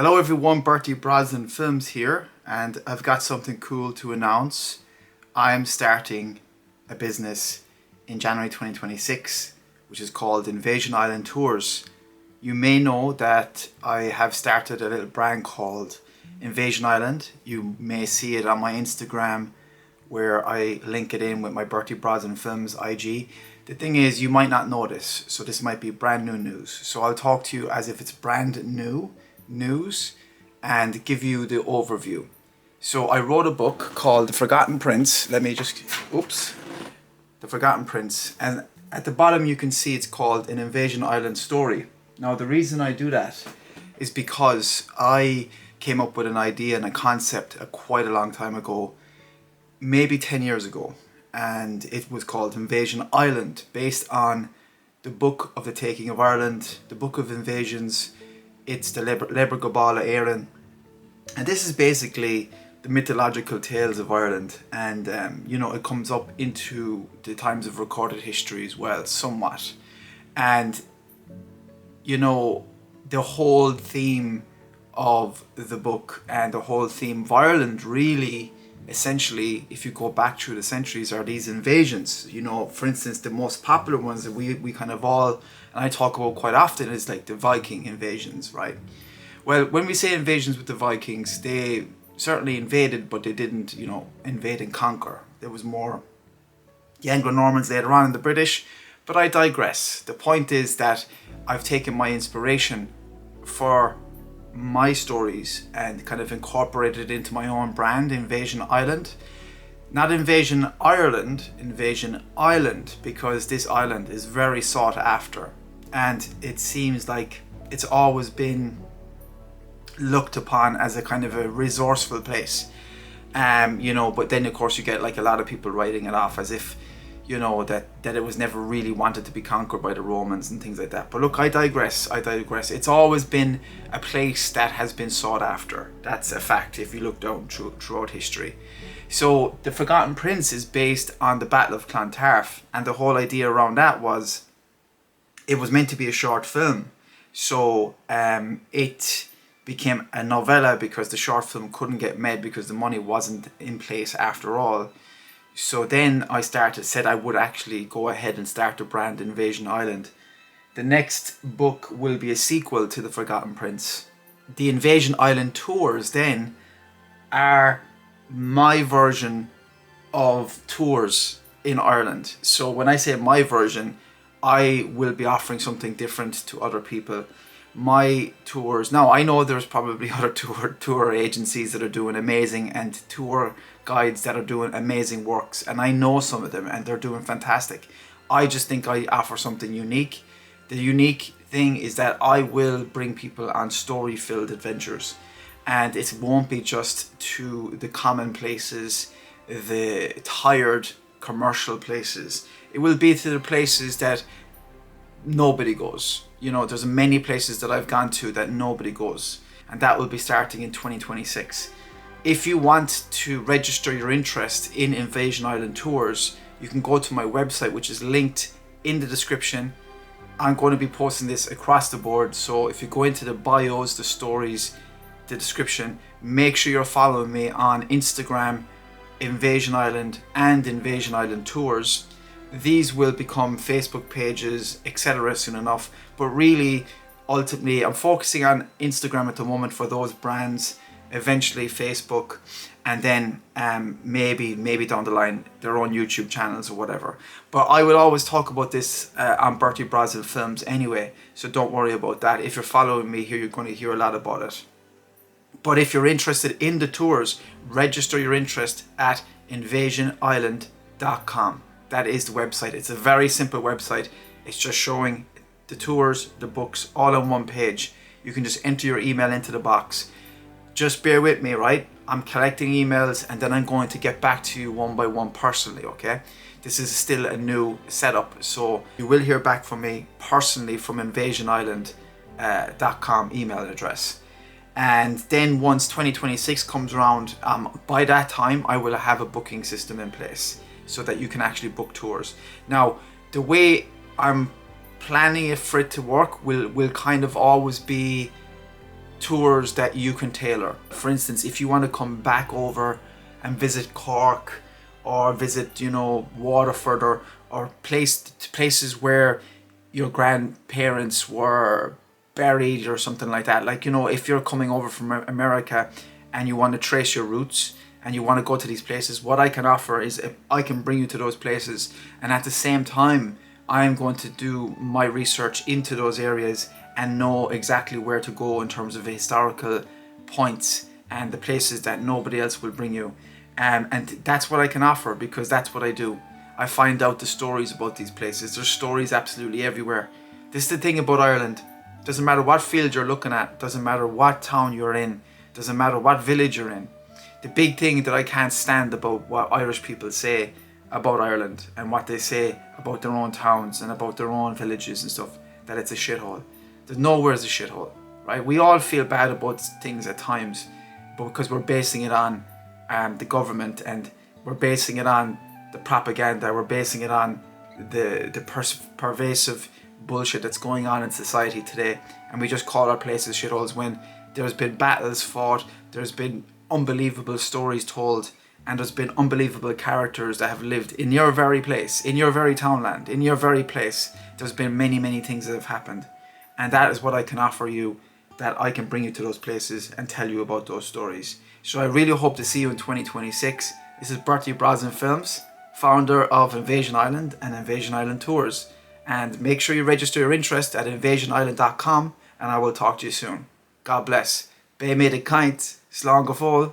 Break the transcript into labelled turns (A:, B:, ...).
A: Hello everyone, Bertie Brosnan Films here, and I've got something cool to announce. I'm starting a business in January 2026, which is called Invasion Island Tours. You may know that I have started a little brand called Invasion Island. You may see it on my Instagram where I link it in with my Bertie Brosnan Films IG. The thing is, you might not know this, so this might be brand new news. So I'll talk to you as if it's brand new news and give you the overview. So I wrote a book called The Forgotten Prince. The Forgotten Prince. And at the bottom you can see it's called An Invasion Island Story. Now the reason I do that is because I came up with an idea and a concept quite a long time ago, maybe 10 years ago. And it was called Invasion Island, based on the Book of the Taking of Ireland, the Book of Invasions. It's the Leber Gabála Éireann, and this is basically the mythological tales of Ireland, and it comes up into the times of recorded history as well, somewhat. And the whole theme of the book and the whole theme of Ireland really, essentially, if you go back through the centuries, are these invasions. For instance, the most popular ones that we kind of all, and I talk about quite often, is like the Viking invasions, right? Well, when we say invasions with the Vikings, they certainly invaded, but they didn't, invade and conquer. There was more the Anglo-Normans later on and the British, but I digress. The point is that I've taken my inspiration for my stories and kind of incorporated it into my own brand, Invasion Island. Not Invasion Ireland, Invasion Island, because this island is very sought after, and it seems like it's always been looked upon as a kind of a resourceful place. But then of course you get like a lot of people writing it off as if that it was never really wanted to be conquered by the Romans and things like that. But look, I digress. It's always been a place that has been sought after. That's a fact if you look down throughout history. So The Forgotten Prince is based on the Battle of Clontarf, and the whole idea around that was it was meant to be a short film. So it became a novella because the short film couldn't get made because the money wasn't in place after all. So then I said I would actually go ahead and start the brand Invasion Island. The next book will be a sequel to The Forgotten Prince. The Invasion Island Tours then are my version of tours in Ireland. So when I say my version, I will be offering something different to other people. My tours, now I know there's probably other tour agencies that are doing amazing, and tour guides that are doing amazing works, and I know some of them and they're doing fantastic. I just think I offer something unique. The unique thing is that I will bring people on story-filled adventures, and it won't be just to the common places, the tired commercial places. It will be to the places that nobody goes. There's many places that I've gone to that nobody goes, and that will be starting in 2026. If you want to register your interest in Invasion Island Tours, you can go to my website, which is linked in the description. I'm going to be posting this across the board, so if you go into the bios, the stories, the description, make sure you're following me on Instagram, Invasion Island and Invasion Island Tours. These will become Facebook pages, etc. soon enough, but really, ultimately, I'm focusing on Instagram at the moment for those brands, eventually Facebook, and then maybe down the line their own YouTube channels or whatever. But I will always talk about this on Bertie Brosnan Films anyway, so don't worry about that. If you're following me here, you're going to hear a lot about it. But if you're interested in the tours, register your interest at invasionisland.com. That is the website. It's a very simple website. It's just showing the tours, the books, all on one page. You can just enter your email into the box. Just bear with me, right? I'm collecting emails and then I'm going to get back to you one by one personally, okay? This is still a new setup, so you will hear back from me personally from invasionisland.com email address. And then once 2026 comes around, by that time I will have a booking system in place so that you can actually book tours. Now, the way I'm planning it for it to work will kind of always be tours that you can tailor. For instance, if you want to come back over and visit Cork, or visit, Waterford, or places where your grandparents were buried or something like that. Like, if you're coming over from America and you want to trace your roots and you want to go to these places, what I can offer is I can bring you to those places, and at the same time I'm going to do my research into those areas and know exactly where to go in terms of historical points and the places that nobody else will bring you. And that's what I can offer, because that's what I do. I find out the stories about these places. There's stories absolutely everywhere. This is the thing about Ireland. Doesn't matter what field you're looking at, doesn't matter what town you're in, doesn't matter what village you're in. The big thing that I can't stand about what Irish people say about Ireland and what they say about their own towns and about their own villages and stuff, that it's a shithole. There's nowhere's a shithole, right? We all feel bad about things at times, but because we're basing it on the government, and we're basing it on the propaganda, we're basing it on the pervasive bullshit that's going on in society today, and we just call our places shitholes when there's been battles fought, there's been unbelievable stories told, and there's been unbelievable characters that have lived in your very place, in your very townland, in your very place. There's been many things that have happened, and that is what I can offer you, that I can bring you to those places and tell you about those stories. So I really hope to see you in 2026. This is Bertie Brosnan Films, founder of Invasion Island and Invasion Island Tours. And make sure you register your interest at invasionisland.com, and I will talk to you soon. God bless. Be made a kite, slán go fóill.